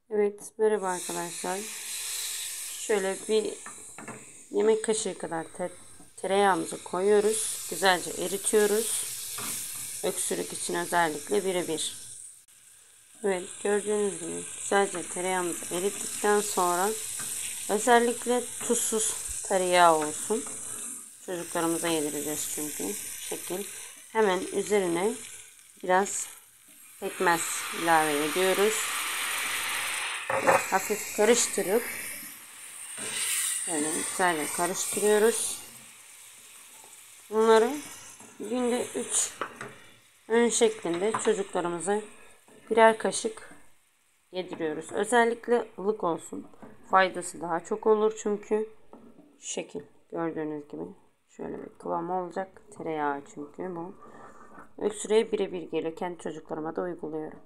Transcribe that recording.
Evet, merhaba arkadaşlar. Şöyle bir yemek kaşığı kadar tereyağımızı koyuyoruz. Güzelce eritiyoruz. Öksürük için özellikle birebir. Evet, gördüğünüz gibi güzelce tereyağımızı erittikten sonra özellikle tuzsuz tereyağı olsun. Çocuklarımıza yedireceğiz çünkü. Şekil. Hemen üzerine biraz pekmez ilave ediyoruz. Hafif karıştırıp böyle güzelce karıştırıyoruz. Bunları günde 3 öğün şeklinde çocuklarımıza birer kaşık yediriyoruz. Özellikle ılık olsun. Faydası daha çok olur çünkü. Şu şekil gördüğünüz gibi. Şöyle bir kıvam olacak. Tereyağı çünkü bu. Öksürüğe birebir geliyor. Kendi çocuklarıma da uyguluyorum.